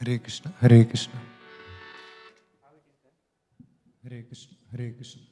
Hare Krishna, Hare Krishna. Hare Krishna, Hare Krishna.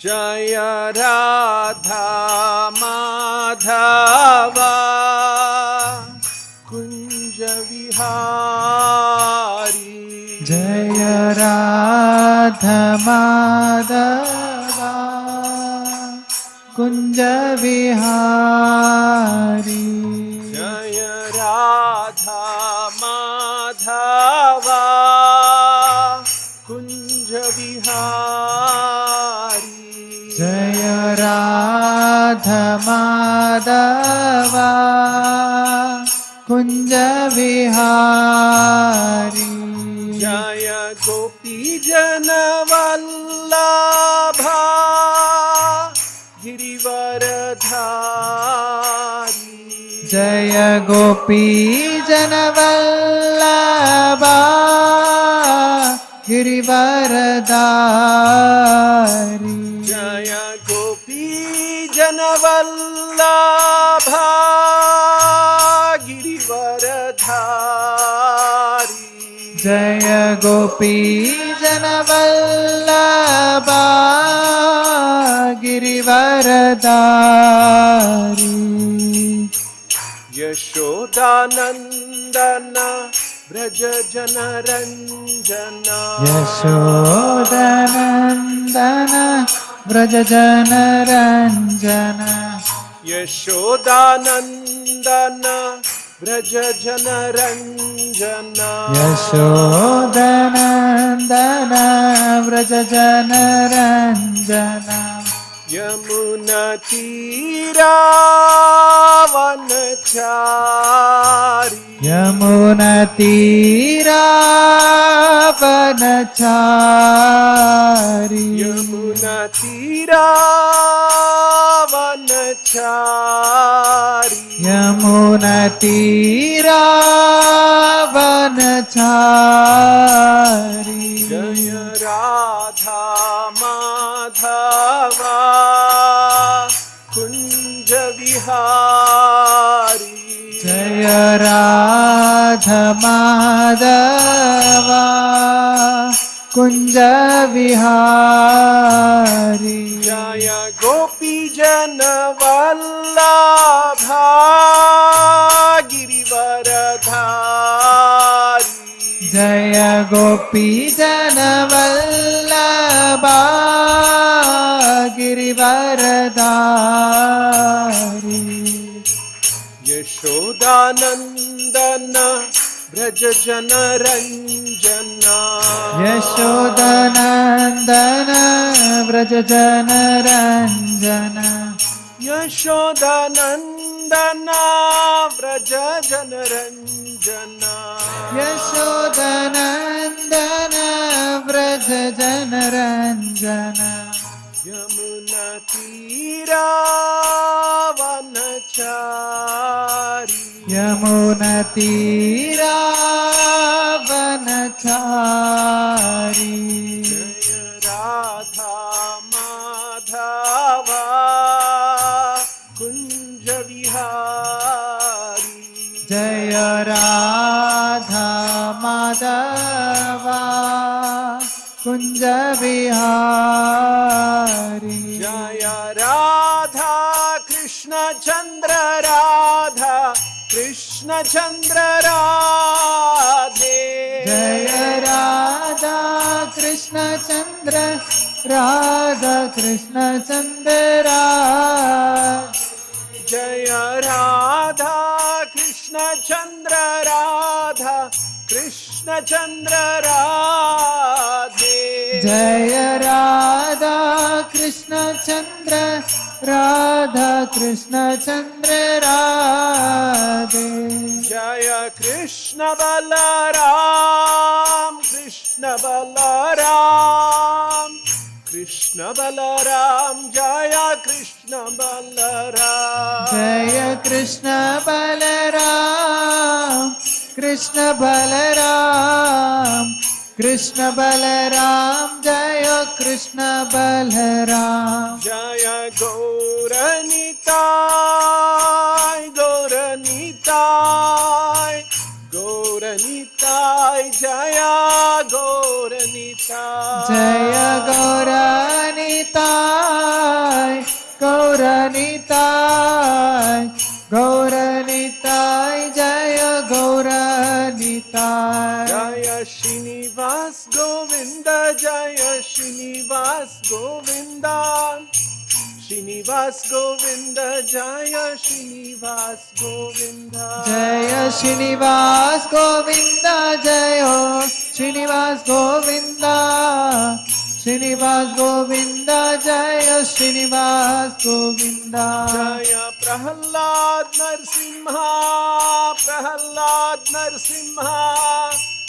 Jaya Radha Madhava Bihari. Jaya Radha Madhava Kunja Vihari. Jaya Radha Madhava Kunja Vihari. Jaya Radha Madhava Kunja Vihari. Jaya Gopi Jana Vallabha Girivaradhari. Jaya Gopi Jana Vallabha Girivaradhari. Jaya Gopi Jana Vallabha Girivaradhari. Jaya Gopi Jana Vallabha Girivaradhari. Yashodanandana Braja Jana Ranjana. Yashodanandana Braja Jana Ranjana. Yashodanandana Braja Jana Ranjana. Yashodanandana Braja Jana Ranjana. Yamuna Tira Vanachari. Yamuna Tira Vanachari. Yamuna Tira Vanachari. Yamuna Tira Vanachari. Jaya Radha Madhava Kunja Vihari. Jaya Radha Madhava Kunja Vihari. Jaya Gopi Jana Vallabha Girivaradhari. Jaya Gopi Jana Vallabha Girivaradhari. Yashodanandana Braja Jana Ranjana. Yashodanandana Braja Jana Ranjana. Yashodanandana Braja Jana Ranjana. Yashodanandana Braja Jana Ranjana. Yamuna Tira Vanachari. Yamuna Tira Vanachari. Jaya Radha Madhava Kunja Vihari. Jaya Radha Madhava Kunja Vihari. Jaya Radha Krishna Chandra Radha Krishna Chandra Radhe. Jaya Radha Krishna Chandra Radha Krishna Chandra Radhe. Jaya Radha Krishna Chandra Radha Krishna Chandra Radhe. Jaya Radha Krishna Chandra Radha Krishna Chandra Radhe. Jaya Krishna Balaram Krishna Balaram Krishna Balaram Jaya Krishna Balaram. Jaya Krishna Balaram Krishna Balaram Krishna Balaram Jaya Krishna Balaram. Jaya Gauranitai Gauranitai Gauranitai Jaya Gauranitai. Jaya Gauranitai Gauranitai Gauranitai Jaya Gauranitai. Govinda, Srinivas Govinda, Jaya Srinivas Govinda. Jaya Srinivas Govinda, Jaya Srinivas Govinda. Srinivas Govinda, Jaya Srinivas Govinda. Jaya Prahalad Narsimha, Prahalad Narsimha,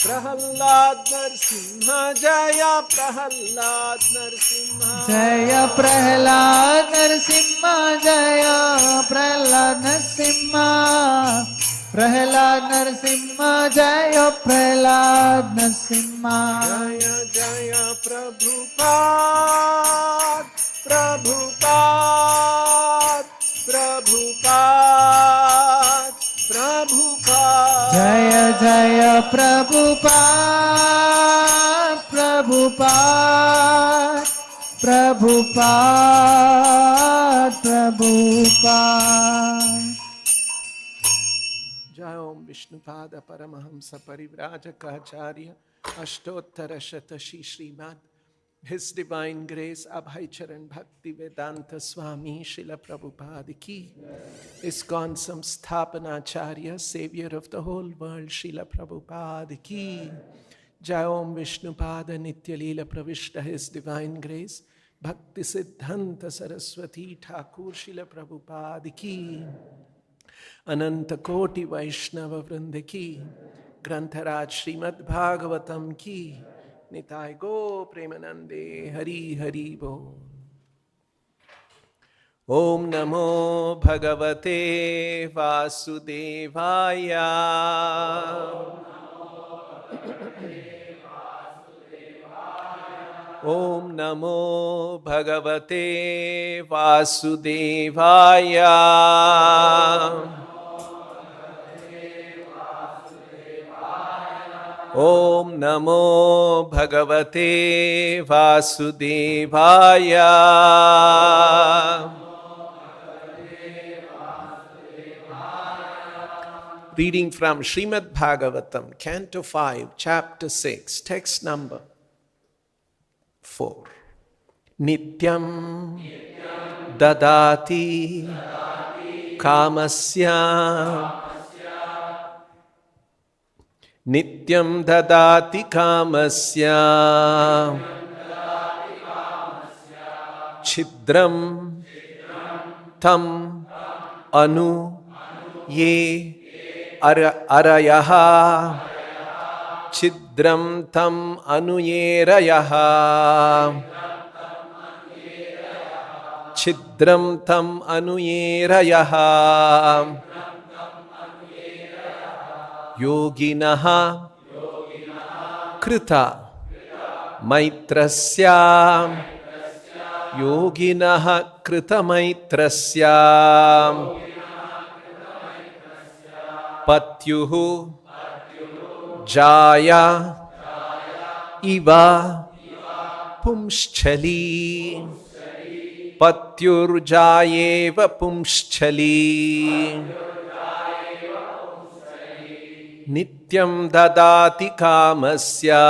Prahalad Narsimha, Jaya Prahalad Narsimha. Jaya Prahlad Narsimha, Jaya Prahlad Narsimha. Prahlad Narsimha, Jaya Prahlad Narsimha. Jaya Jaya Prabhupada, Prabhupada, Prabhupada, Prabhupada. Jaya Jaya Prabhupada, Prabhupada, Prabhupada, Prabhupada. Jai Om Vishnupada Paramahamsa Parivrajaka Ashtottara Shatashi Srimad His Divine Grace Abhaicharan Bhaktivedanta Swami Srila Prabhupada Ki ISKCON Samsthapanacharya Savior of the whole world Srila Prabhupada Ki Jai Om Vishnupada Nitya Leela Pravishta His Divine Grace Bhakti Siddhanta Saraswati Thakur Srila Prabhupada Ki अनंत कोटि वैष्णव वृंद की ग्रंथराज श्रीमद् भागवतम की निताय गो प्रेमानंदे हरि हरि बोल। ओम नमो भगवते वासुदेवाय। ओम नमो भगवते वासुदेवाय। ओम नमो भगवते वासुदेवाय। Reading from Srimad Bhagavatam, Canto 5, Chapter 6, text number 4. Nityam dadati kamasya. Nityam dadati kamasya. Chidram tam anu ye arayaha. Chidram tam anuyerayaha. Chidram tam anuyerayaha. Yoginaha krita maitrasya. Yoginaha krita maitrasya. Patyuhu Jaya Iva Pumschali. Patyurjayeva Pumschali. Nityam dadati kamasya.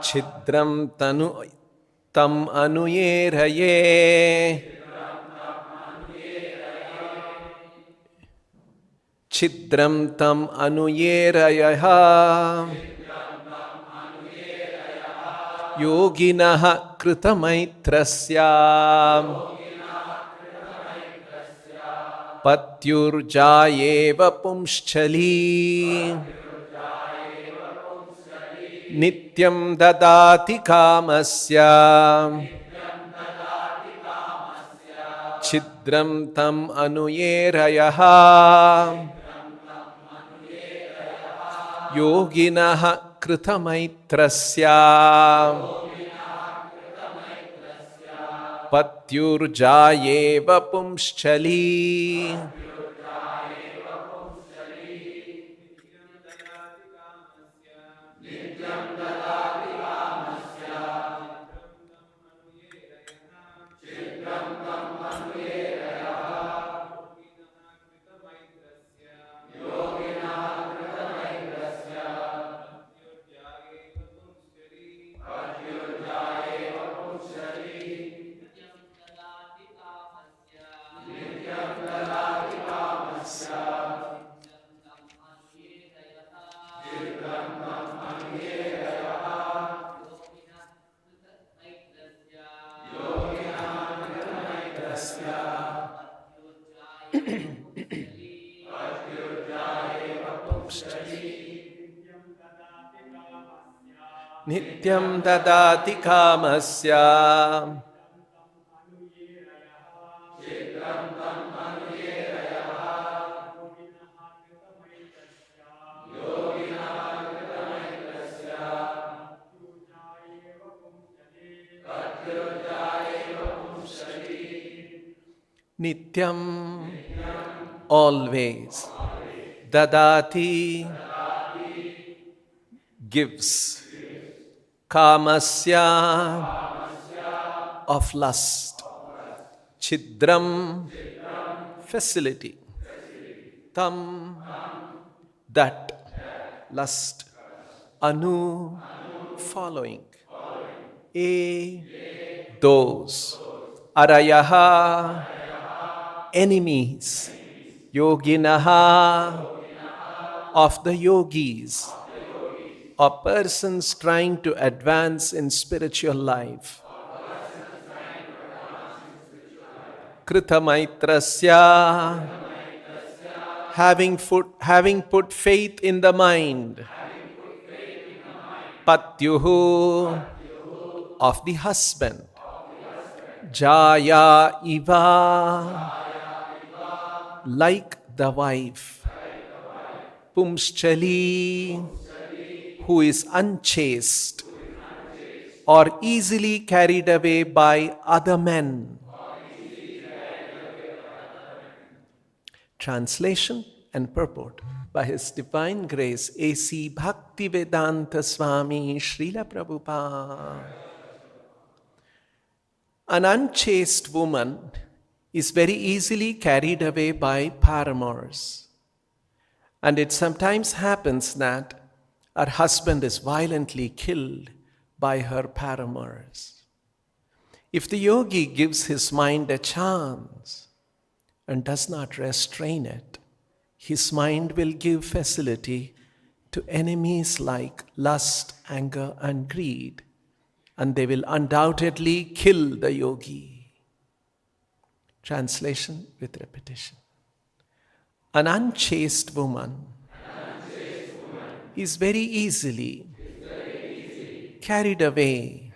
Chidram tanu tam anuyeraye. Chidram tam anuyerayaha. Yoginaha kritamaitrasya. Patyurjayeva pumschali. Nityam dadati kamasya. Chidram tam anuyerayaha. Yoginaha kritamaitrasya. Patyurjayeva pumschali. Nityam dadati kamasya. Nityam, always. Dadati, gives. Kamasya, of lust. Chidram, facility. Tam, that. Lust. Anu, following. Those. Arayaha, enemies. Yoginaha, of the yogis, or persons trying to advance in spiritual life. Kritamaitrasya, having put faith in the mind. Patyuhu, of the husband. Jaya iva, like the wife. Pumschali, who is unchaste or easily carried away by other men. Translation and purport by His Divine Grace A.C. Bhaktivedanta Swami Srila Prabhupada. An unchaste woman is very easily carried away by paramours. And it sometimes happens that her husband is violently killed by her paramours. If the yogi gives his mind a chance and does not restrain it, his mind will give facility to enemies like lust, anger, and greed, and they will undoubtedly kill the yogi. Translation with repetition. An unchaste woman is very easily carried away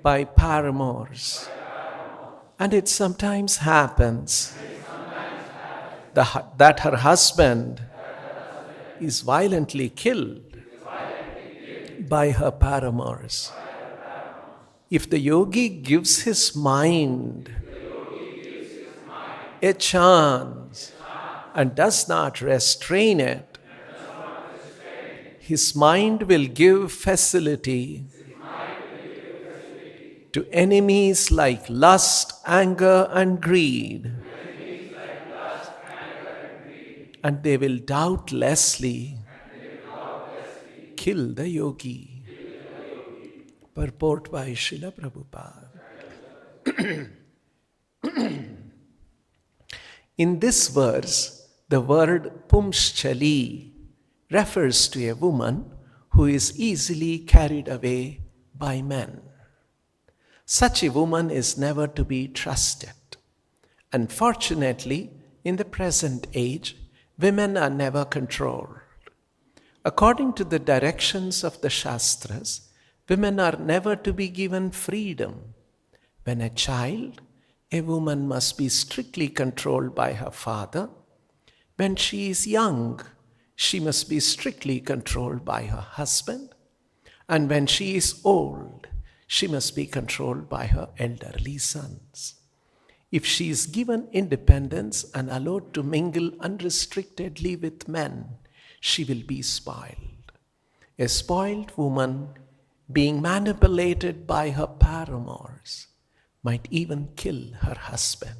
by paramours. And it sometimes happens that her husband is violently killed by her paramours. If the yogi gives his mind a chance and does not restrain it, his mind will give facility to enemies like lust, anger, and greed. And they will doubtlessly kill the yogi. Purport by Srila Prabhupada. In this verse, the word pumschali refers to a woman who is easily carried away by men. Such a woman is never to be trusted. Unfortunately, in the present age, women are never controlled. According to the directions of the Shastras, women are never to be given freedom. When a child, a woman must be strictly controlled by her father. When she is young, she must be strictly controlled by her husband. And when she is old, she must be controlled by her elderly sons. If she is given independence and allowed to mingle unrestrictedly with men, she will be spoiled. A spoiled woman, being manipulated by her paramours, might even kill her husband.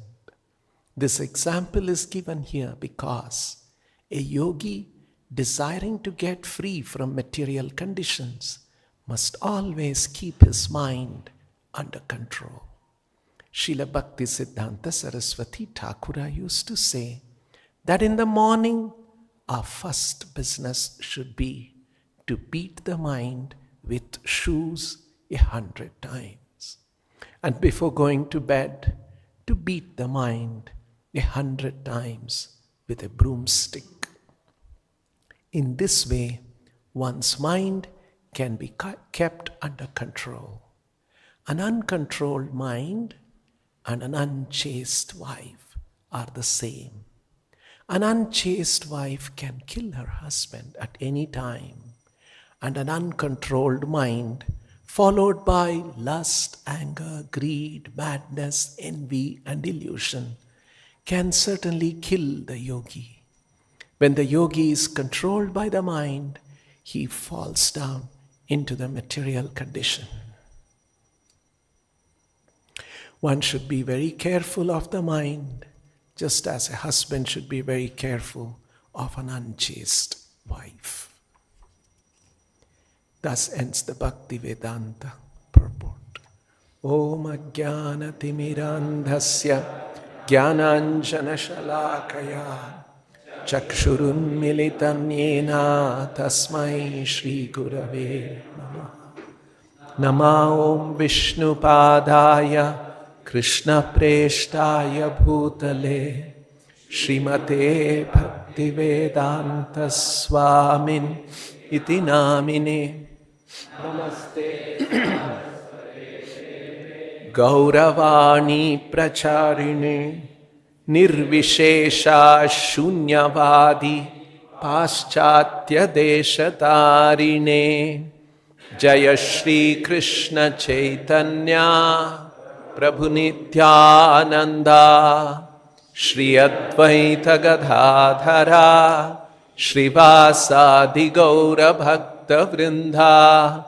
This example is given here because a yogi, desiring to get free from material conditions, must always keep his mind under control. Srila Bhaktivedanta Saraswati Thakura used to say that in the morning, our first business should be to beat the mind with shoes 100 times. And before going to bed, to beat the mind 100 times with a broomstick. In this way, one's mind can be kept under control. An uncontrolled mind and an unchaste wife are the same. An unchaste wife can kill her husband at any time, and an uncontrolled mind, followed by lust, anger, greed, madness, envy, and illusion, can certainly kill the yogi. When the yogi is controlled by the mind, he falls down into the material condition. One should be very careful of the mind, just as a husband should be very careful of an unchaste wife. Thus ends the Bhaktivedanta purport. Om Ajnana Timirandhasya Jnananjana Shalakaya Chakshurunmilitam Yena Tasmai Shri Gurave Namah. Nama Om Vishnupadaya Krishna Preshtaya Bhutale Srimate Bhaktivedanta Swamin Iti Namine Namaste Gauravani Pracharine Nirvishesha Shunyavadi Paschatya Deshatarine Jaya Shri Krishna Chaitanya Prabhu Nityananda Shri Advaita Gadadhara Shrivasadi Gaura Bhakta Vrinda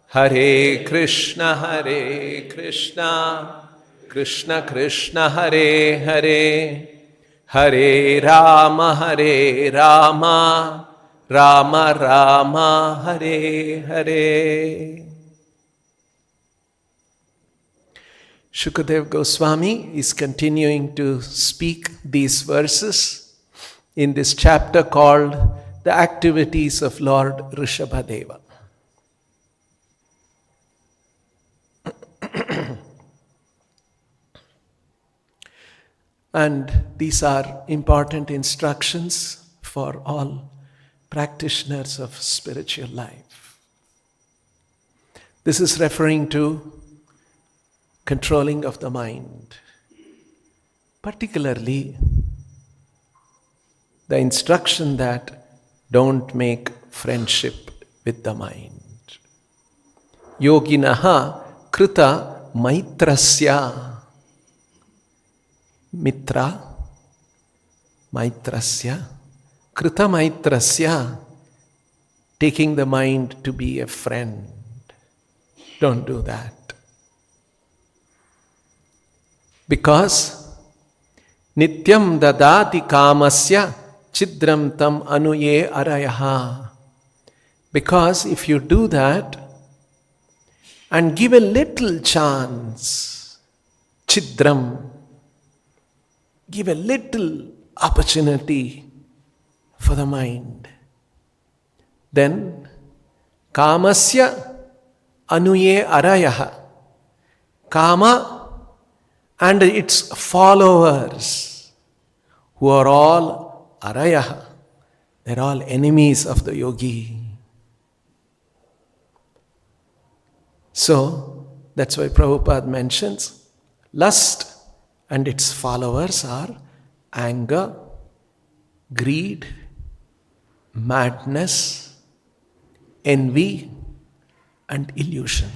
Hare Krishna Krishna Krishna Hare Hare Hare Rama Rama Rama Hare Hare. Shukadev Goswami is continuing to speak these verses in this chapter called The Activities of Lord Rishabhadeva. And these are important instructions for all practitioners of spiritual life. This is referring to controlling of the mind, particularly the instruction that don't make friendship with the mind. Yoginaha krita maitrasya. Mitra, maitrasya, krita maitrasya, taking the mind to be a friend. Don't do that. Because nityam dadati kamasya chidram tam anuye arayaha. Because if you do that and give a little chance, chidram, give a little opportunity for the mind, then kamasya anuye arayaha. Kama and its followers, who are all arayaha, they're all enemies of the yogi. So, that's why Prabhupada mentions lust and its followers are anger, greed, madness, envy, and illusion.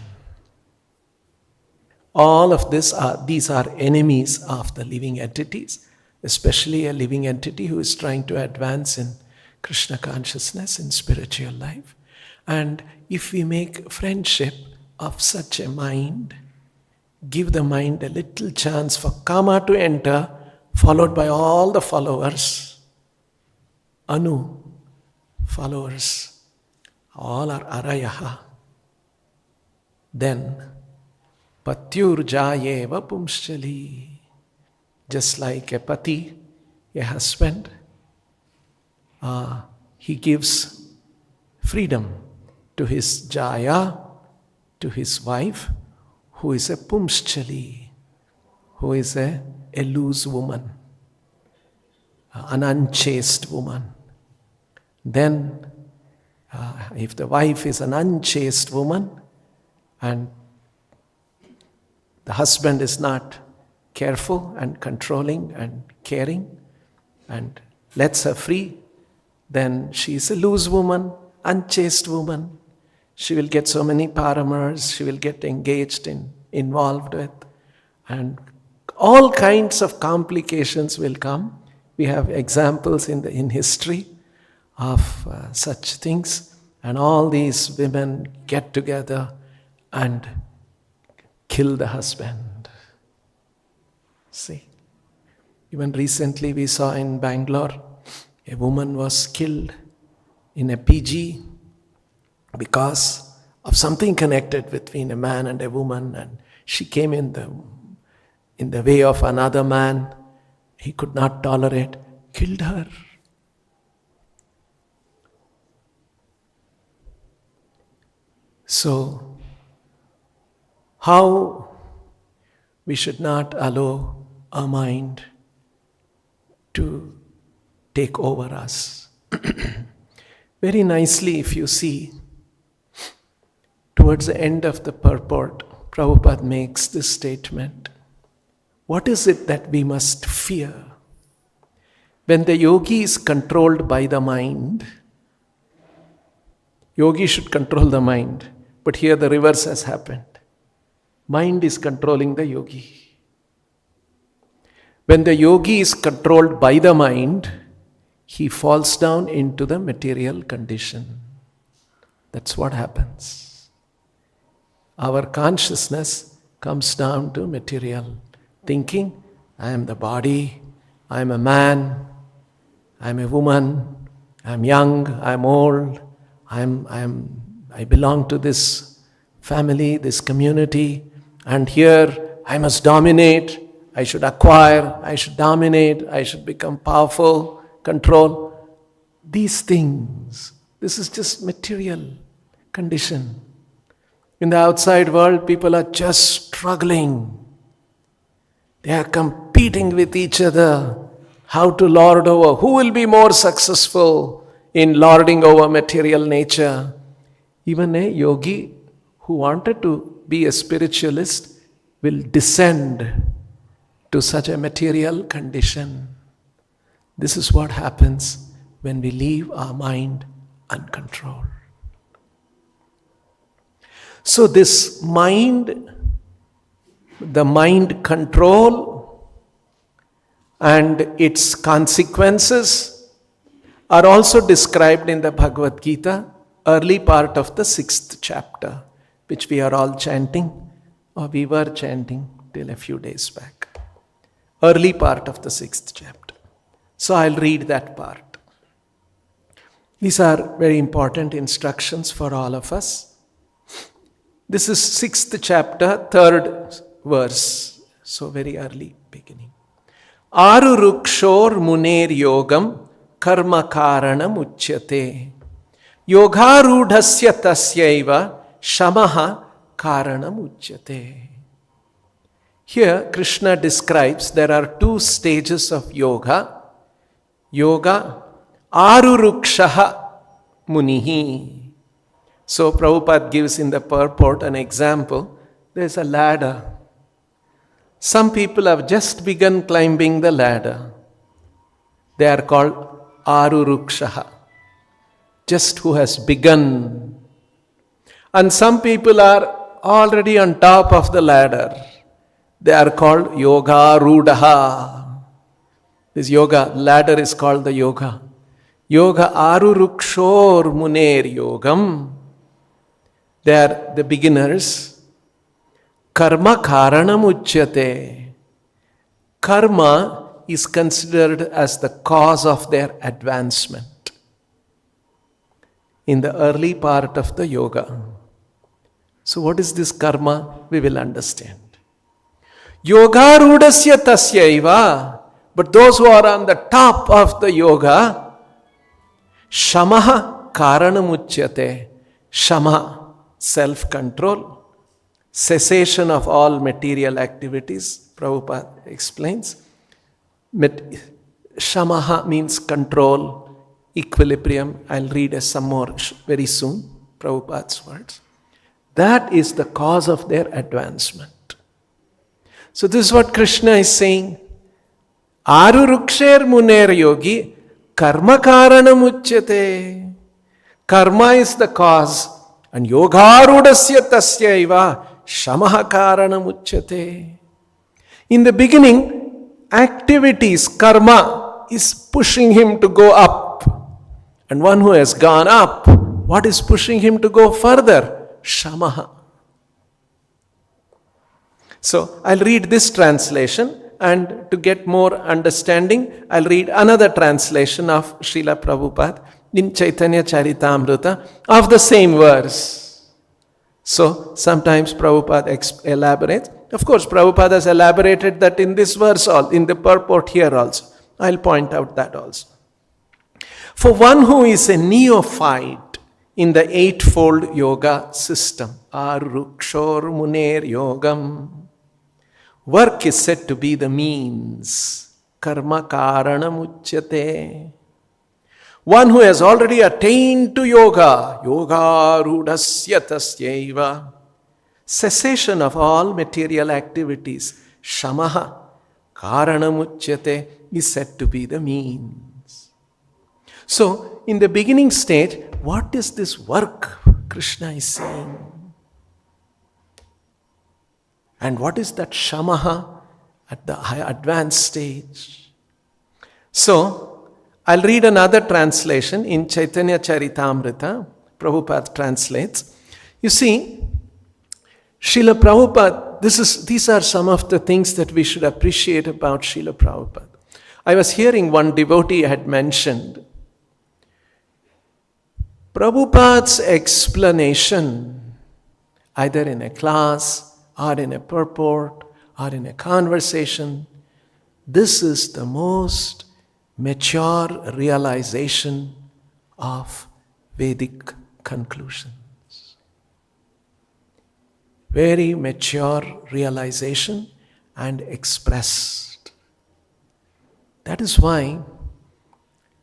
All of these are enemies of the living entities, especially a living entity who is trying to advance in Krishna consciousness, in spiritual life. And if we make friendship of such a mind, give the mind a little chance for Kama to enter, followed by all the followers. Anu, followers, all are arayaha. Then, patyur jayeva pumshali. Just like a pati, a husband, he gives freedom to his jaya, to his wife, who is a pumshali, who is a loose woman, an unchaste woman. Then If the wife is an unchaste woman and the husband is not careful and controlling and caring and lets her free, then she is a loose woman, unchaste woman. She will get so many paramours, she will get engaged involved with, and all kinds of complications will come. We have examples in history of such things, and all these women get together and kill the husband. See, even recently we saw in Bangalore, a woman was killed in a PG because of something connected between a man and a woman, and she came in the way of another man. He could not tolerate, killed her. So, how we should not allow our mind to take over us. Very nicely, if you see, towards the end of the purport, Prabhupada makes this statement. What is it that we must fear? When the yogi is controlled by the mind, yogi should control the mind, but here the reverse has happened. Mind is controlling the yogi. When the yogi is controlled by the mind, he falls down into the material condition. That's what happens. Our consciousness comes down to material thinking. I am the body, I am a man, I am a woman, I am young, I am old, I belong to this family, this community, and here I must dominate, I should acquire, I should dominate, I should become powerful, control. These things, this is just material condition. In the outside world, people are just struggling. They are competing with each other. How to lord over? Who will be more successful in lording over material nature? Even a yogi who wanted to be a spiritualist will descend to such a material condition. This is what happens when we leave our mind uncontrolled. So this mind, the mind control and its consequences are also described in the Bhagavad Gita, early part of the 6th chapter, which we are all chanting, or we were chanting till a few days back. Early part of the 6th chapter. So I'll read that part. These are very important instructions for all of us. This is 6th chapter, 3rd verse. So very early beginning. Arurukshor muner yogam karma karanam uchyate. Yogarudhasya tasyaiva shamaha karanam uchyate. Here Krishna describes there are 2 stages of yoga. Yoga arurukshaha munihi. So Prabhupada gives in the purport an example. There's a ladder. Some people have just begun climbing the ladder. They are called arurukshaha. Just who has begun. And some people are already on top of the ladder. They are called yogarudaha. This yoga ladder is called the yoga. Yoga arurukshor muner yogam. They are the beginners. Karma karanam uchyate. Karma is considered as the cause of their advancement. In the early part of the yoga. So what is this karma? We will understand. Yogarudasya tasyaiva. But those who are on the top of the yoga, shamaha karanam uchyate. Shama, self-control, cessation of all material activities. Prabhupada explains. Shamaha means control, equilibrium. I'll read some more very soon, Prabhupada's words. That is the cause of their advancement. So this is what Krishna is saying. Aruruksher muner yogi karma karanam uchyate. Karma is the cause, and yogarudasya tasyaiva shamaha karanam uchyate. In the beginning, activities, karma, is pushing him to go up. And one who has gone up, what is pushing him to go further? Shamaha. So I'll read this translation, and to get more understanding, I'll read another translation of Srila Prabhupada in Chaitanya Charitamrita of the same verse. So sometimes Prabhupada elaborates. Of course, Prabhupada has elaborated that in this verse, in the purport here also. I'll point out that also. For one who is a neophyte in the eightfold yoga system, Arukshor Muner Yogam, work is said to be the means. Karma Karanam Uchyate. One who has already attained to yoga, Yoga Rudasya Tasyaiva, cessation of all material activities, Shamaha Karanam Uchyate, is said to be the means. So, in the beginning stage, what is this work Krishna is saying? And what is that Shamaha at the advanced stage? So, I'll read another translation in Chaitanya Charitamrita. Prabhupada translates. You see, Srila Prabhupada, these are some of the things that we should appreciate about Srila Prabhupada. I was hearing one devotee had mentioned, Prabhupada's explanation, either in a class, or in a purport, or in a conversation, this is the most mature realization of Vedic conclusions. Very mature realization and expressed. That is why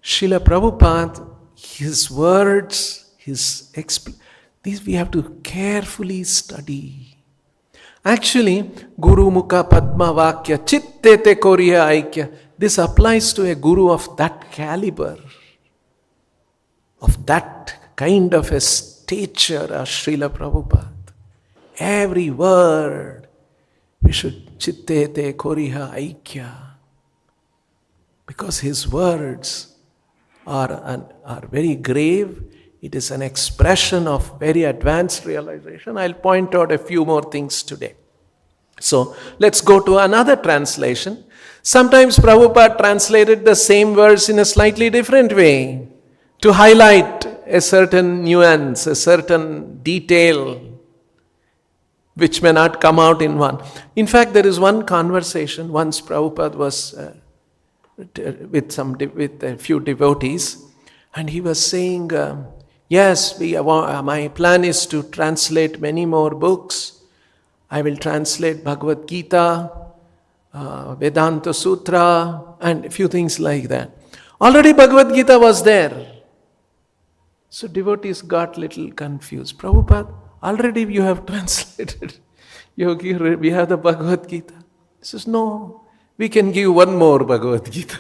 Srila Prabhupada, his words, these we have to carefully study. Actually, Guru Mukha Padma Vakya Chittete Koriya Aikya, this applies to a guru of that caliber, of that kind of a stature as Srila Prabhupada. Every word we should Chittete Koriya Aikya, because his words are very grave. It is an expression of very advanced realization. I'll point out a few more things today. So, let's go to another translation. Sometimes Prabhupada translated the same verse in a slightly different way to highlight a certain nuance, a certain detail which may not come out in one. In fact, there is one conversation. Once Prabhupada was with a few devotees, and he was saying, yes, my plan is to translate many more books. I will translate Bhagavad Gita, Vedanta Sutra, and a few things like that. Already Bhagavad Gita was there. So devotees got little confused. Prabhupada, already you have translated. Yogi, we have the Bhagavad Gita. He says, no, we can give one more Bhagavad Gita.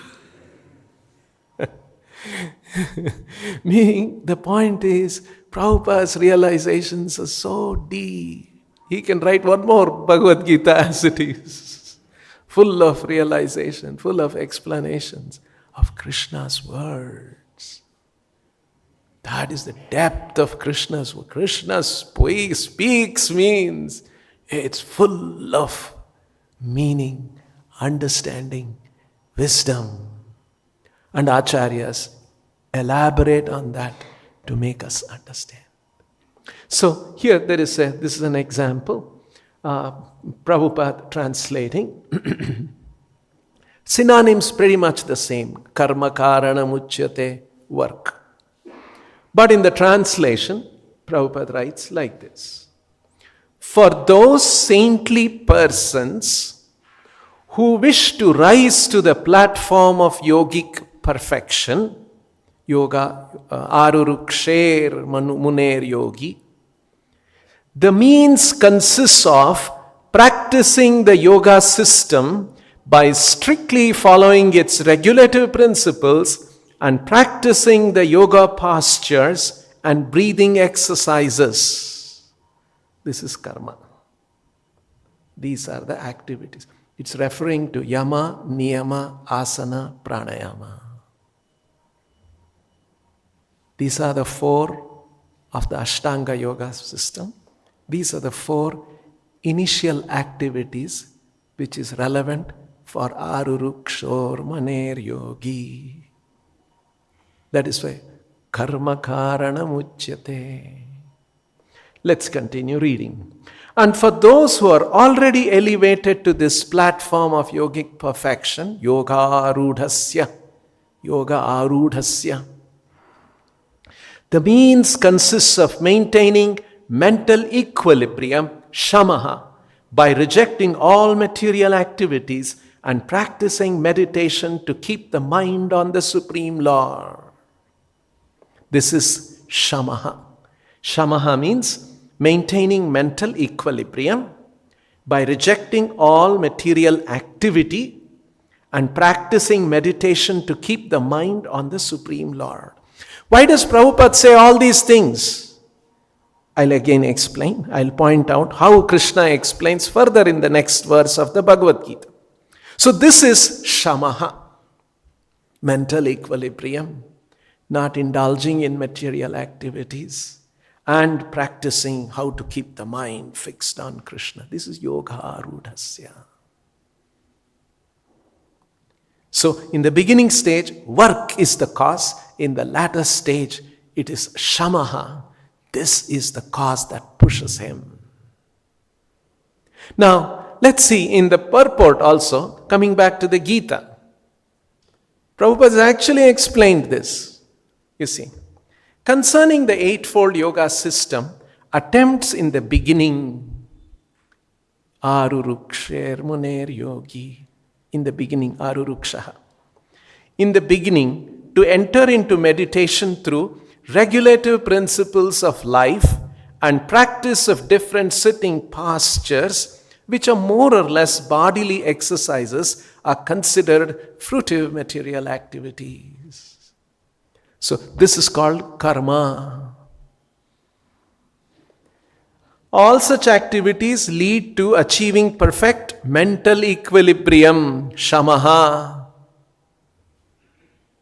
Meaning, the point is, Prabhupada's realizations are so deep. He can write one more Bhagavad Gita as it is. Full of realization, full of explanations of Krishna's words. That is the depth of Krishna's word. Krishna speaks means it's full of meaning, understanding, wisdom. And acharyas elaborate on that to make us understand. So here this is an example. Prabhupada translating. Synonyms pretty much the same. Karma karana muchyate, work. But in the translation, Prabhupada writes like this. For those saintly persons who wish to rise to the platform of yogic perfection, yoga, aruruksher muner yogi. The means consists of practicing the yoga system by strictly following its regulative principles and practicing the yoga postures and breathing exercises. This is karma. These are the activities. It's referring to yama, niyama, asana, pranayama. These are the 4 of the Ashtanga yoga system. These are the 4 initial activities which is relevant for arurukshor maner yogi. That is why karma karana muchyate. Let's continue reading. And for those who are already elevated to this platform of yogic perfection, yoga arudhasya, the means consists of maintaining mental equilibrium, shamaha, by rejecting all material activities and practicing meditation to keep the mind on the Supreme Lord. This is shamaha. Shamaha means maintaining mental equilibrium by rejecting all material activity and practicing meditation to keep the mind on the Supreme Lord. Why does Prabhupada say all these things? I'll again explain. I'll point out how Krishna explains further in the next verse of the Bhagavad Gita. So this is shamaha, mental equilibrium, not indulging in material activities, and practicing how to keep the mind fixed on Krishna. This is yoga arudhasya. So in the beginning stage, work is the cause. In the latter stage, it is shamaha. This is the cause that pushes him. Now, let's see in the purport also, coming back to the Gita. Prabhupada has actually explained this. You see, concerning the eightfold yoga system, attempts in the beginning, aruruksher muner yogi, in the beginning, arurukshaha. In the beginning, to enter into meditation through regulative principles of life and practice of different sitting postures, which are more or less bodily exercises, are considered fruitive material activities. So this is called karma. All such activities lead to achieving perfect mental equilibrium, shamaha.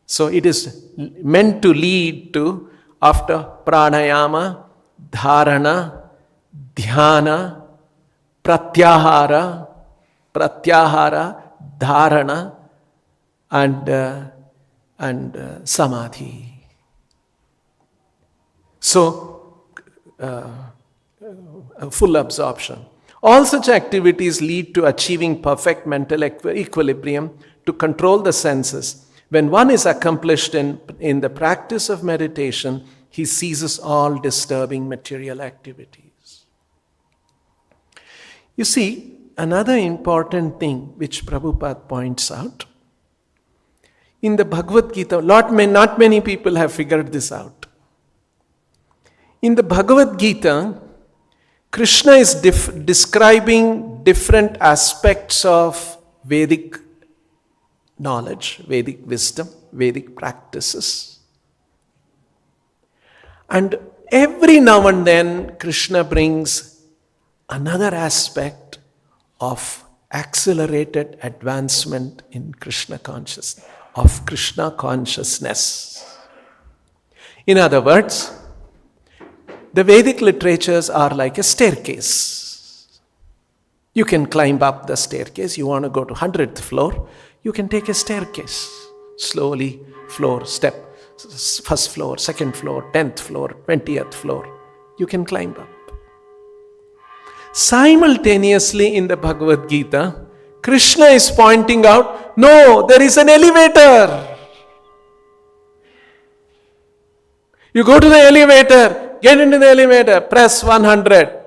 So it is meant to lead to, after pranayama, dharana, dhyana, pratyahara, dharana, and samadhi. So, full absorption. All such activities lead to achieving perfect mental equilibrium to control the senses. When one is accomplished in the practice of meditation, he ceases all disturbing material activities. You see, another important thing which Prabhupada points out, in the Bhagavad Gita, not many people have figured this out. In the Bhagavad Gita, Krishna is describing different aspects of Vedic knowledge, Vedic wisdom, Vedic practices. And every now and then, Krishna brings another aspect of accelerated advancement in Krishna consciousness, of Krishna consciousness. In other words, the Vedic literatures are like a staircase. You can climb up the staircase. You want to go to 100th floor, you can take a staircase. Slowly, floor, step, first floor, second floor, 10th floor, 20th floor. You can climb up. Simultaneously in the Bhagavad Gita, Krishna is pointing out, no, there is an elevator. You go to the elevator, get into the elevator, press 100.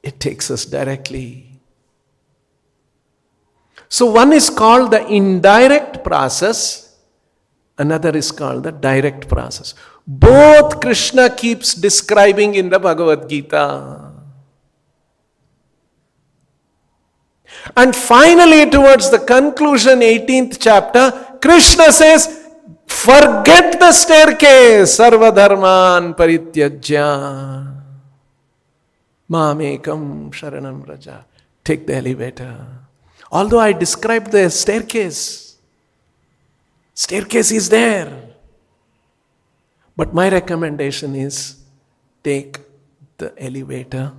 It takes us directly. So one is called the indirect process, Another is called the direct process. Both Krishna keeps describing in the Bhagavad Gita. And finally, towards the conclusion, 18th chapter, Krishna says, forget the staircase, sarva dharman parityajya, mamekam sharanam raja. Take the elevator. Although I described the staircase is there. But my recommendation is, take the elevator.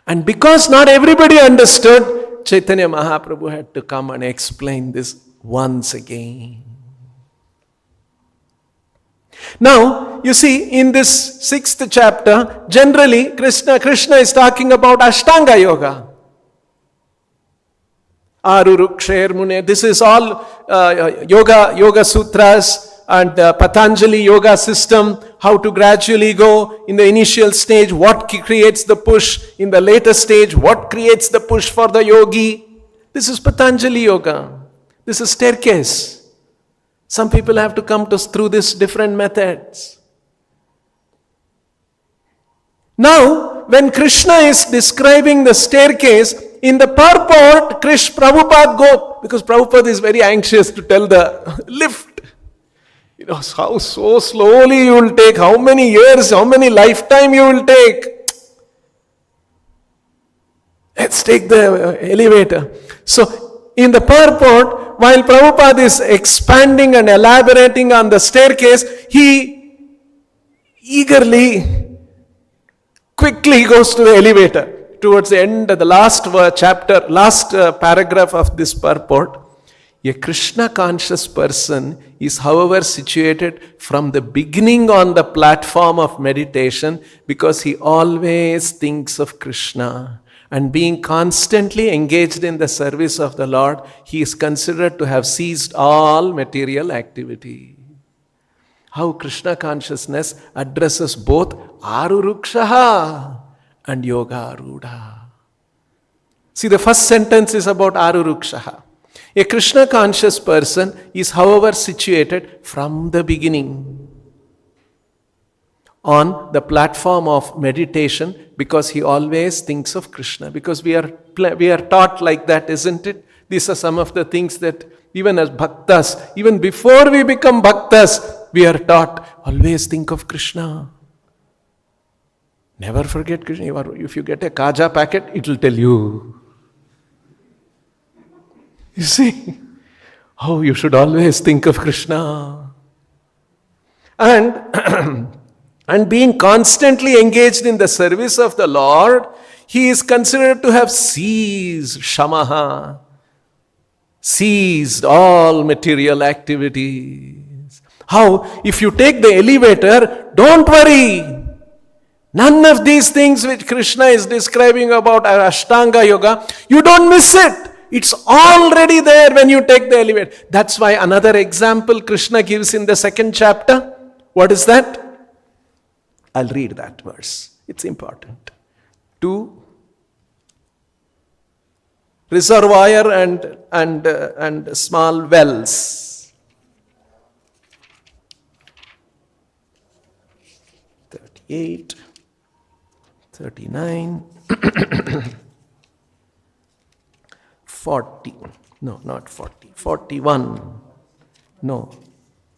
And because not everybody understood, Chaitanya Mahaprabhu had to come and explain this once again. Now, you see, in this 6th chapter, generally, Krishna is talking about Ashtanga Yoga. Aruruksher Mune, this is all Yoga Sutras and Patanjali Yoga system, how to gradually go in the initial stage, what creates the push, in the later stage, what creates the push for the yogi. This is Patanjali Yoga. This is staircase. Some people have to come through these different methods. Now, when Krishna is describing the staircase, in the purport, Prabhupada go, because Prabhupada is very anxious to tell the lift. You know, how so slowly you will take, how many years, how many lifetime you will take. Let's take the elevator. So, in the purport, while Prabhupada is expanding and elaborating on the staircase, he eagerly, quickly goes to the elevator. Towards the end of the last paragraph of this purport, a Krishna conscious person is, however, situated from the beginning on the platform of meditation because he always thinks of Krishna. And being constantly engaged in the service of the Lord, he is considered to have ceased all material activity. How Krishna consciousness addresses both Arurukshaha and Yoga Arudha. See, the first sentence is about Arurukshaha. A Krishna conscious person is, however, situated from the beginning on the platform of meditation because he always thinks of Krishna. Because we are taught like that, isn't it? These are some of the things that even as bhaktas, even before we become bhaktas, we are taught, always think of Krishna. Never forget Krishna. If you get a kaja packet, it will tell you. You see, oh, you should always think of Krishna. And being constantly engaged in the service of the Lord, he is considered to have ceased shamaha, ceased all material activities. How? If you take the elevator, don't worry. None of these things which Krishna is describing about Ashtanga Yoga, you don't miss it. It's already there when you take the elevator. That's why another example Krishna gives in the 2nd chapter. What is that? I'll read that verse. It's important. 2 reservoir and small wells. 38, 39, 40. No, not 40. 41. No.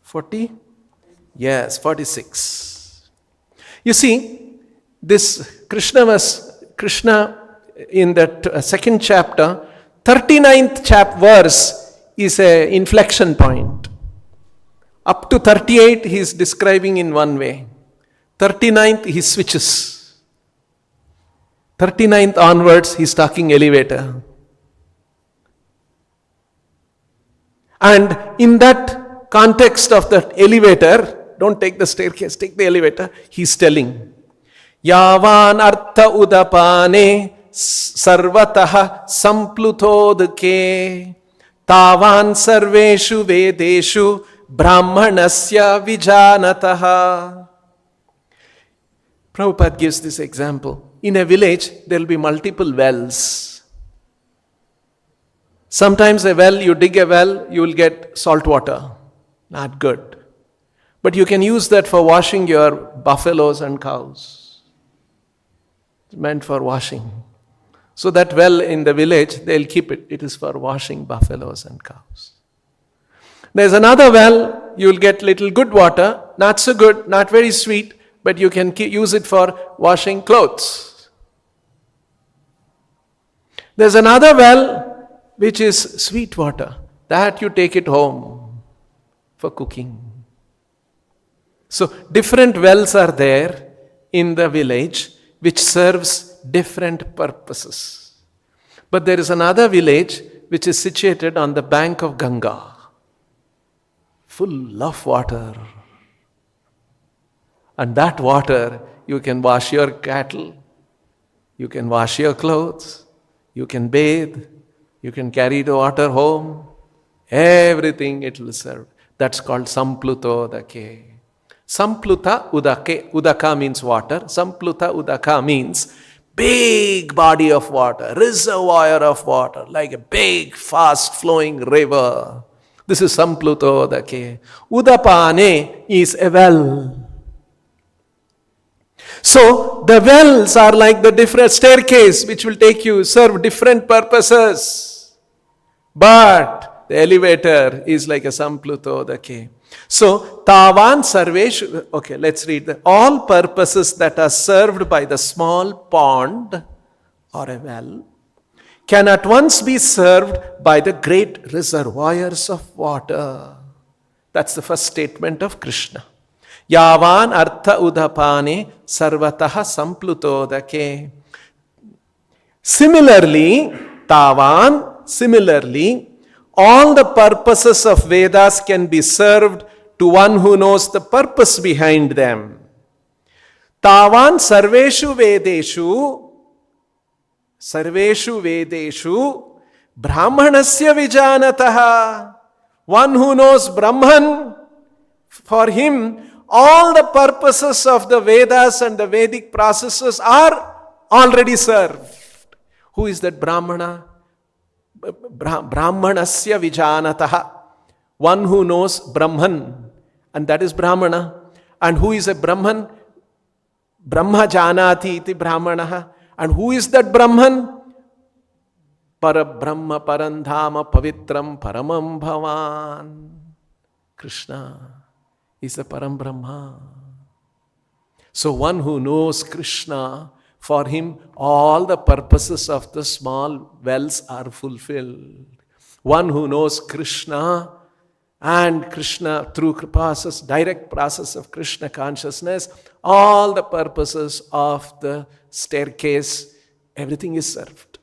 40? Yes, 46. You see, this Krishna in that 2nd chapter, 39th verse is an inflection point. Up to 38 he is describing in one way. 39th he switches. 39th onwards he is talking elevator. And in that context of that elevator, don't take the staircase, take the elevator, he is telling, Yavan artha udapane sarvataha samplutodke tavan sarveshu vedeshu brahmanasya vijanataha. Prabhupada gives this example. In a village, there will be multiple wells. Sometimes a well, you dig a well, you will get salt water. Not good. But you can use that for washing your buffaloes and cows. It's meant for washing. So that well in the village, they'll keep it. It is for washing buffaloes and cows. There's another well, you'll get little good water, not so good, not very sweet, but you can use it for washing clothes. There's another well which is sweet water. That you take it home for cooking. So different wells are there in the village which serves different purposes. But there is another village which is situated on the bank of Ganga, full of water. And that water, you can wash your cattle, you can wash your clothes, you can bathe, you can carry the water home, everything it will serve. That's called Samplutodake. Sampluta Udake. Udaka means water. Sampluta Udaka means big body of water, reservoir of water, like a big fast flowing river. This is Samplutodake. Udapane is a well. So the wells are like the different staircase which will take you, serve different purposes. But the elevator is like a Samplutodake. So, Tavan Sarveshu, okay, let's read that. All purposes that are served by the small pond or a well can at once be served by the great reservoirs of water. That's the first statement of Krishna. Yavan artha udapane sarvataha samplutodake. Similarly, all the purposes of Vedas can be served to one who knows the purpose behind them. Tavan sarveshu vedeshu brahmanasya vijanataha. One who knows Brahman, for him all the purposes of the Vedas and the Vedic processes are already served. Who is that Brahmana? Brahmanasya vijanataha. One who knows Brahman, and that is Brahmana. And who is a Brahman? Brahma janati iti Brahmanaha. And who is that Brahman? Parabrahma parandhama pavitram paramam bhavan. Krishna is the Param Brahma. So one who knows Krishna, for him all the purposes of the small wells are fulfilled. One who knows Krishna, and Krishna through process, direct process of Krishna consciousness, all the purposes of the staircase, everything is served.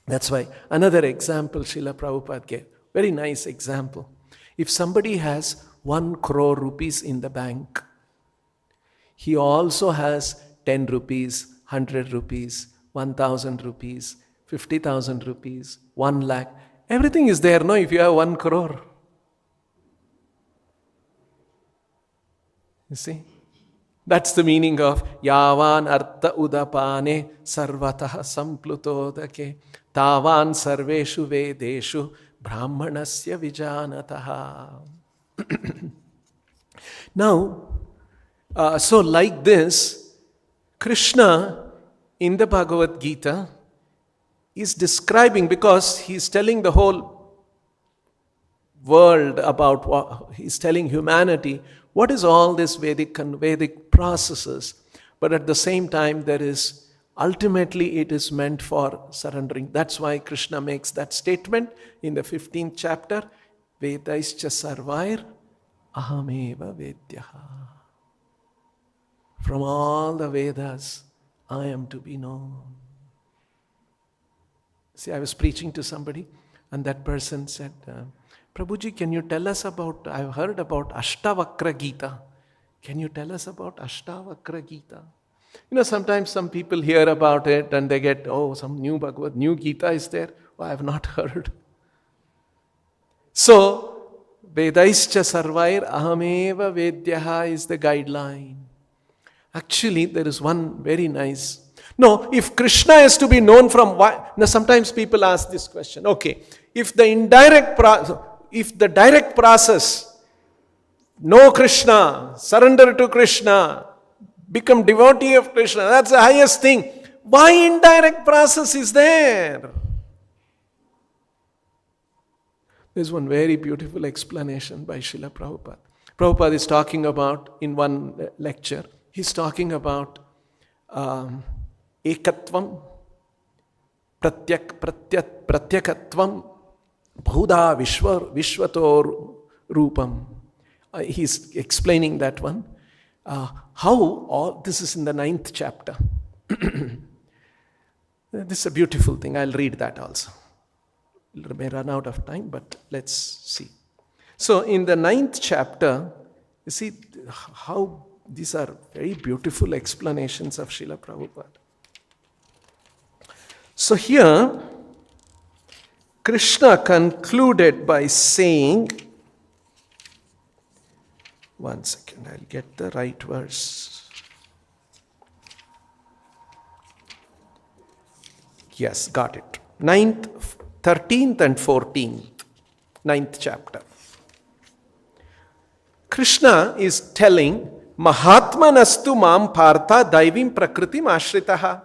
That's why another example Srila Prabhupada gave, very nice example. If somebody has 1 crore rupees in the bank, he also has 10 rupees, 100 rupees, 1,000 rupees, 50,000 rupees, 1 lakh. Everything is there, no, if you have 1 crore. You see? That's the meaning of Yavan artha udapane sarvataha samplutodake tavan sarveshu vedeshu brahmanasya vijanataha. Now, so like this, Krishna in the Bhagavad Gita is describing, because he's telling the whole world about what he's telling humanity, what is all this Vedic processes, but at the same time there is, ultimately it is meant for surrendering. That's why Krishna makes that statement in the 15th chapter, Vedaischa sarvair ahameva vedyaha. From all the Vedas, I am to be known. See, I was preaching to somebody and that person said, Prabhuji, can you tell us about, I've heard about Ashtavakra Gita. Can you tell us about Ashtavakra Gita? You know, sometimes some people hear about it and they get, oh, some new Gita is there. Oh, I have not heard. So, Vedaischa sarvair ahameva vedyaha is the guideline. Actually, there is one very nice. No, if Krishna is to be known from why? Now, sometimes people ask this question. Okay, if the direct process know Krishna, surrender to Krishna, become devotee of Krishna. That's the highest thing. Why indirect process is there? There's one very beautiful explanation by Srila Prabhupada. Prabhupada is talking about, in one lecture, he's talking about ekatvam, pratyakatvam, bhuda vishvator rupam. He's explaining that one. How all this is in the 9th chapter. This is a beautiful thing. I'll read that also. We may run out of time, but let's see. So in the 9th chapter, you see how these are very beautiful explanations of Srila Prabhupada. So here, Krishna concluded by saying, one second, I'll get the right verse. Yes, got it. 9th, 13th and 14th, 9th chapter. Krishna is telling, Mahatmanastu mam partha daivim prakritim ashritaha.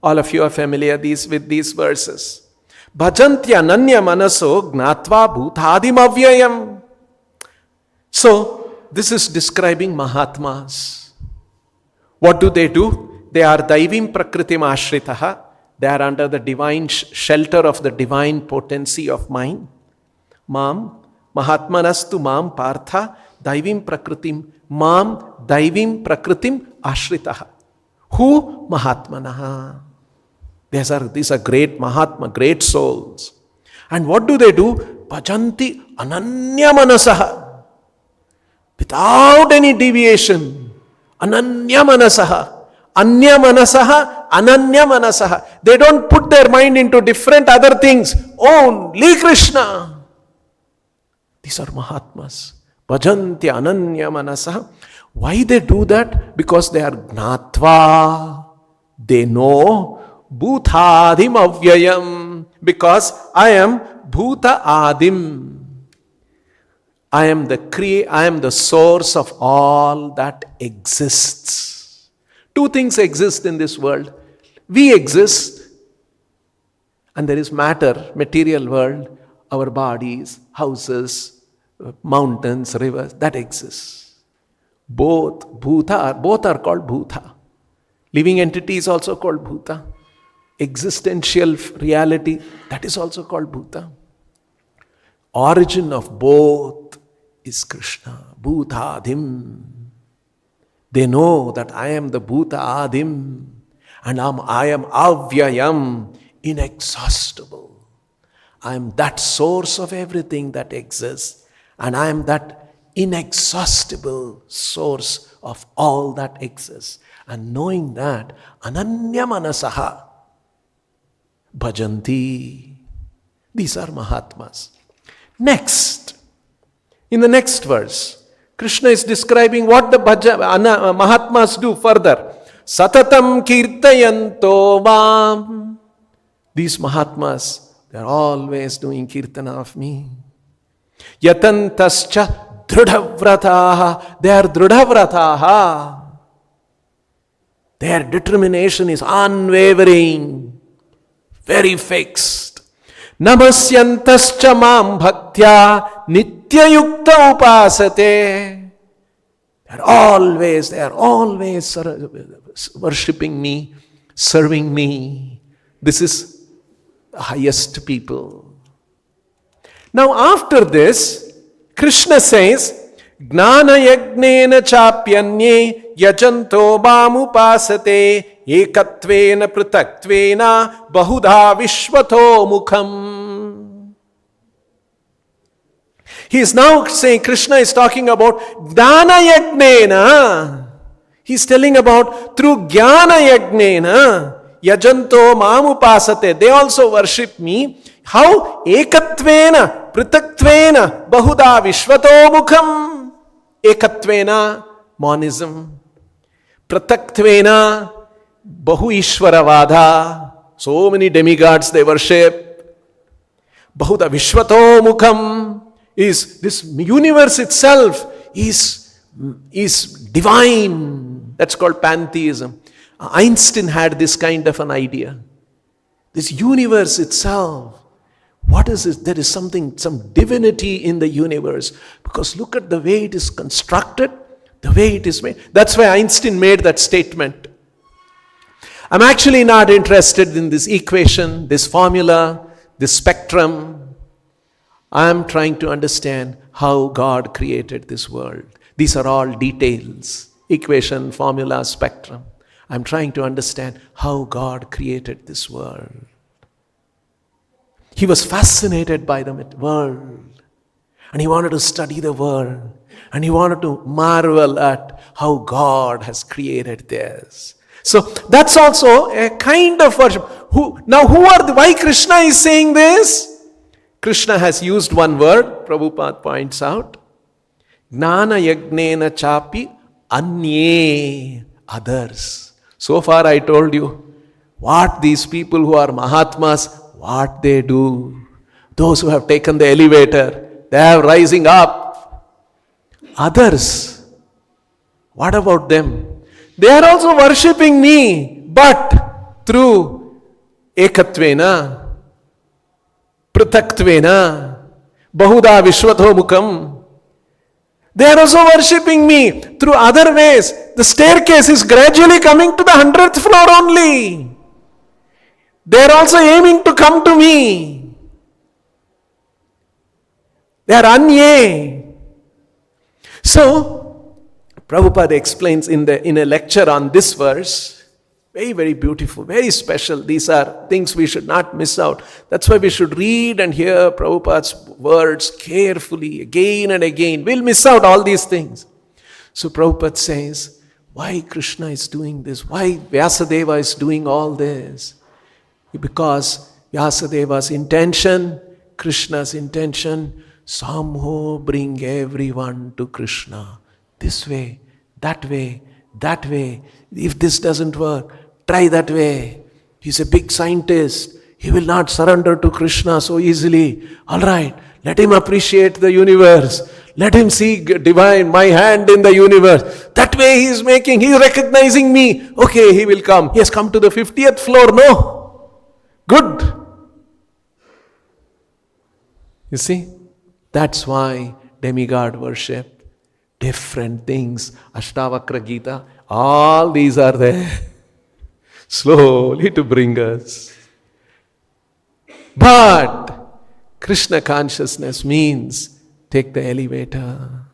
All of you are familiar with these verses. Bhajantya nanya manaso gnatva bhutadim avyayam. So, this is describing Mahatmas. What do? They are daivim prakritim ashritaha. They are under the divine shelter of the divine potency of mind. Mam, Mahatmanastu mam partha, daivim prakritim, mam daivim prakritim ashritaha. Who? Mahatmanaha. These are great Mahatma, great souls. And what do? Bhajanti ananya manasaha. Without any deviation. Ananya manasaha. Anya manasaha, ananya manasaha. They don't put their mind into different other things. Only Krishna. These are Mahatmas. Bhajanti ananya manasaha. Why they do that? Because they are gnatva. They know bhutadim avyayam. Because I am bhuta adim. I am the source of all that exists. Two things exist in this world. We exist, and there is matter, material world, our bodies, houses, mountains, rivers, that exists. Both are called bhuta. Living entity is also called bhuta. Existential reality, that is also called bhuta. Origin of both is Krishna, bhutadim. They know that I am the bhuta adim, and I am avyayam, inexhaustible. I am that source of everything that exists, and I am that inexhaustible source of all that exists. And knowing that, ananya manasaha bhajanti. These are Mahatmas. Next, in the next verse, Krishna is describing what the Mahatmas do further. Satatam kirtayanto vam. These Mahatmas, they are always doing kirtana of me. Yatantascha dhrudhavrataha. They are dhrudhavrataha. Their determination is unwavering, very fixed. Namasyantascha mam bhaktya nityayukta upasate. They are always worshipping me, serving me. This is the highest people. Now after this, Krishna says, Gnana yagnena chapyanye yajanto mamupasate ekatvena pritatvena bahudha vishvato mukham. He is now saying, Krishna is talking about Gnana yagnena. He is telling about through Jnana yagnena yajanto mamupasate. They also worship me. How? Ekatvena pritatvena bahudha vishvato mukham. Ekatvena, monism. Pratatvena, bahu ishvaravada. So many demigods they worship. Bahuda vishvato mukham is this universe itself is divine. That's called pantheism. Einstein had this kind of an idea. This universe itself, what is it? There is some divinity in the universe. Because look at the way it is constructed, the way it is made. That's why Einstein made that statement. I'm actually not interested in this equation, this formula, this spectrum. I'm trying to understand how God created this world. These are all details. Equation, formula, spectrum. I'm trying to understand how God created this world. He was fascinated by the world. And he wanted to study the world. And he wanted to marvel at how God has created this. So that's also a kind of worship. Why Krishna is saying this? Krishna has used one word, Prabhupada points out. Gnana yagnena chapi anye, others. So far I told you what these people who are Mahatmas, what they do. Those who have taken the elevator, they are rising up. Others, what about them? They are also worshipping me, but through ekatvena, prithaktvena, bahuda vishwato mukam. They are also worshipping me through other ways. The staircase is gradually coming to the 100th floor only. They are also aiming to come to me. They are anye. So, Prabhupada explains in a lecture on this verse, very, very beautiful, very special. These are things we should not miss out. That's why we should read and hear Prabhupada's words carefully again and again. We'll miss out all these things. So Prabhupada says, why Krishna is doing this? Why Vyasadeva is doing all this? Because Vyasadeva's intention, Krishna's intention, somehow bring everyone to Krishna. This way, that way, that way. If this doesn't work, try that way. He's a big scientist. He will not surrender to Krishna so easily. All right, let him appreciate the universe. Let him see divine, my hand in the universe. That way he's recognizing me. Okay, he will come. He has come to the 50th floor. No. Good. You see, that's why demigod worship, different things, Ashtavakra Gita, all these are there. Slowly to bring us. But Krishna consciousness means take the elevator.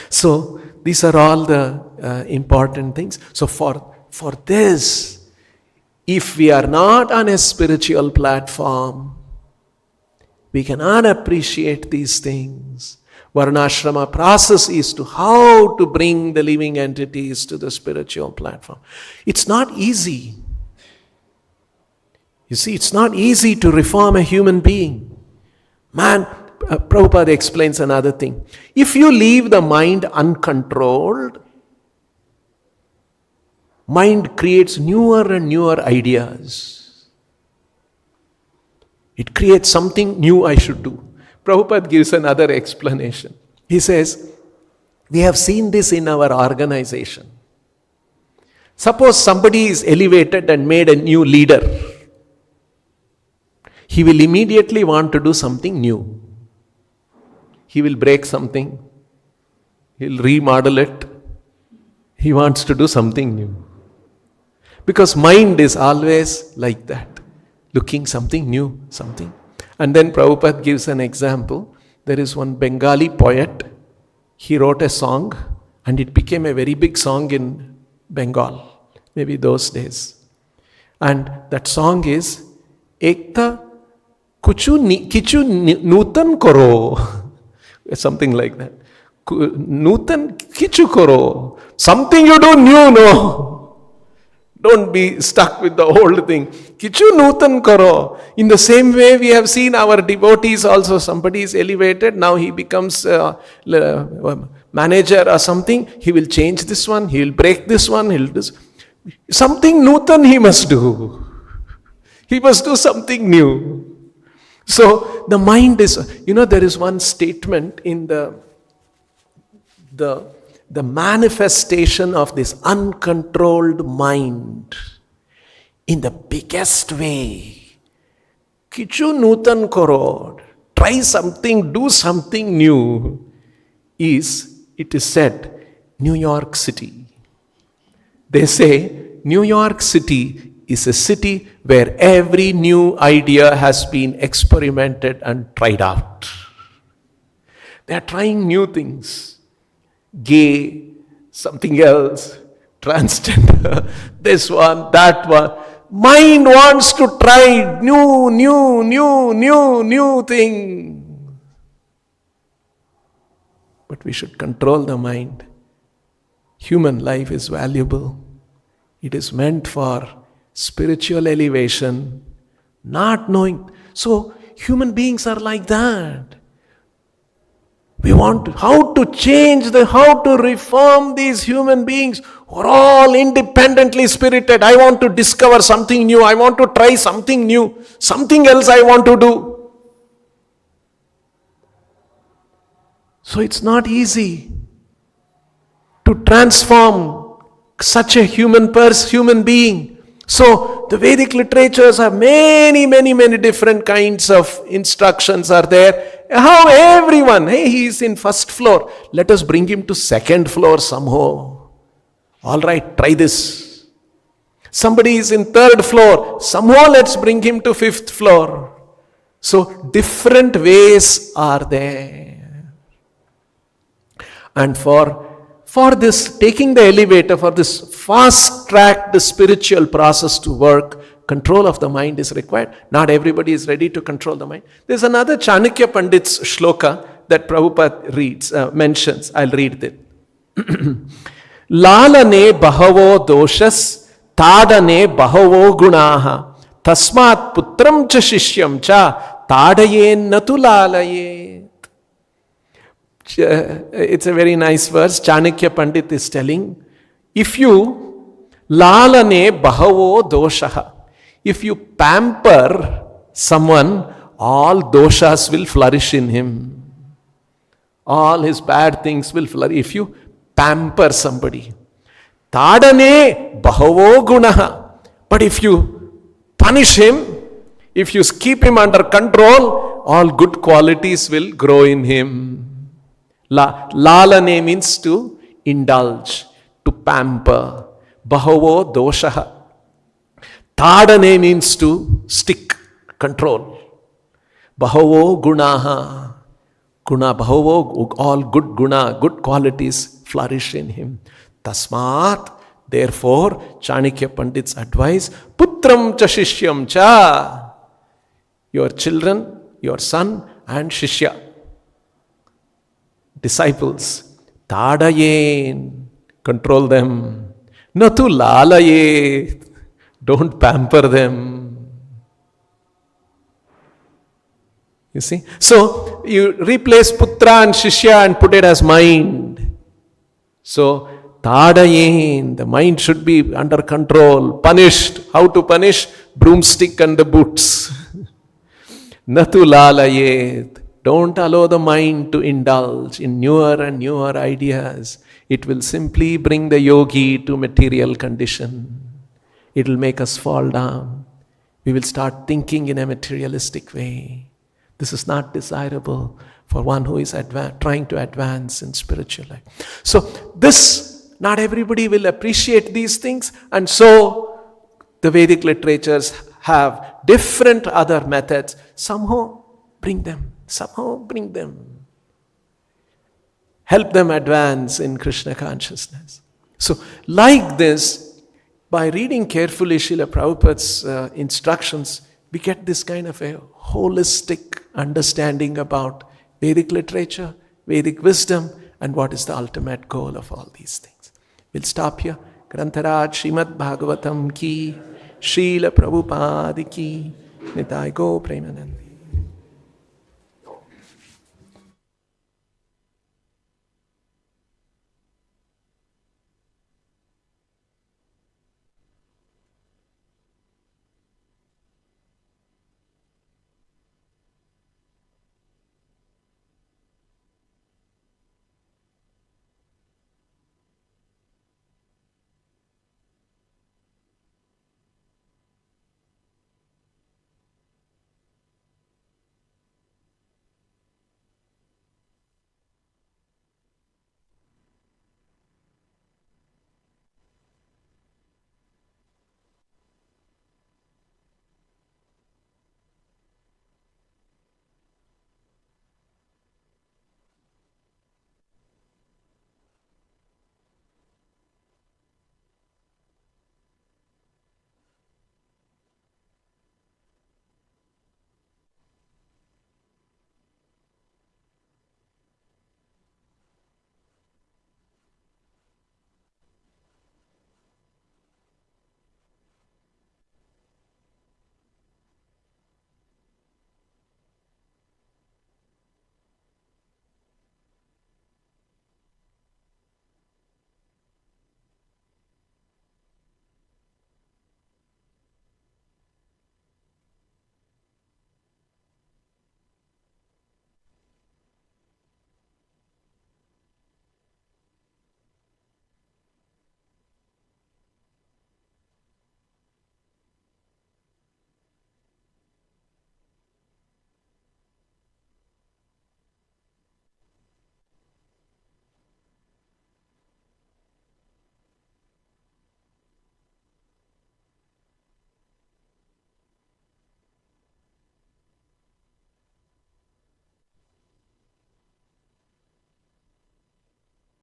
So these are all the important things. So for this, if we are not on a spiritual platform, we cannot appreciate these things. Varnashrama process is to how to bring the living entities to the spiritual platform. It's not easy. You see, it's not easy to reform a human being. Man, Prabhupada explains another thing. If you leave the mind uncontrolled, mind creates newer and newer ideas. It creates something new I should do. Prabhupada gives another explanation. He says, we have seen this in our organization. Suppose somebody is elevated and made a new leader. He will immediately want to do something new. He will break something. He'll remodel it. He wants to do something new. Because mind is always like that. Looking something new, something. And then Prabhupada gives an example. There is one Bengali poet. He wrote a song and it became a very big song in Bengal. Maybe those days. And that song is Ekta Kichu Nutan Koro. Something like that. Nutan Kichu Koro. Something you do new, no. Don't be stuck with the old thing. Kichu Nutan Karo. In the same way, we have seen our devotees also. Somebody is elevated. Now he becomes a manager or something. He will change this one. He will break this one. He'll do something Nutan he must do. He must do something new. So the mind is, there is one statement in the the manifestation of this uncontrolled mind in the biggest way. Kichu Nutan Korod, try something, do something new, it is said, New York City. They say New York City is a city where every new idea has been experimented and tried out. They are trying new things. Gay, something else, transgender, this one, that one. Mind wants to try new thing. But we should control the mind. Human life is valuable. It is meant for spiritual elevation, not knowing. So human beings are like that. We want how to change how to reform these human beings who are all independently spirited. I want to discover something new. I want to try something new. Something else I want to do. So it's not easy to transform such a human being. So the Vedic literatures have many different kinds of instructions are there. How everyone, hey, he is in first floor, let us bring him to second floor somehow. All right, try this. Somebody is in third floor, somehow let's bring him to fifth floor. So different ways are there. And for this, taking the elevator, for this fast-tracked spiritual process to work, control of the mind is required. Not everybody is ready to control the mind. There's another Chanakya Pandit's shloka that Prabhupada mentions. I'll read it. Lalane bahavo doshas, tadane bahavo gunaha, tasmat putram cha shishyam cha, tadayen natu lalaye. It's a very nice verse. Chanakya Pandit is telling, if you lalane bahavo doshaha, if you pamper someone, all doshas will flourish in him. All his bad things will flourish. If you pamper somebody. Tadane bahavo gunaha. But if you punish him, if you keep him under control, all good qualities will grow in him. Lalane means to indulge, to pamper. Bahavo doshaha. Tadane means to stick, control. Bahavo gunaha. Guna, bahavo, all good guna, good qualities flourish in him. Tasmat, therefore, Chanakya Pandit's advice, putram cha shishyam cha. Your children, your son and shishya. Disciples, tadayen, control them. Natu lalaye, don't pamper them. You see? So, you replace putra and shishya and put it as mind. So, tadayen, the mind should be under control, punished. How to punish? Broomstick and the boots. Natu lalayet. Don't allow the mind to indulge in newer and newer ideas. It will simply bring the yogi to material condition. It will make us fall down. We will start thinking in a materialistic way. This is not desirable for one who is trying to advance in spiritual life. So this, not everybody will appreciate these things, and so the Vedic literatures have different other methods. Somehow bring them. Help them advance in Krishna consciousness. So like this, by reading carefully Srila Prabhupada's instructions, we get this kind of a holistic understanding about Vedic literature, Vedic wisdom, and what is the ultimate goal of all these things. We'll stop here. Grantharaj Srimad Bhagavatam ki, Srila Prabhupada ki, Nitai Go Premanand.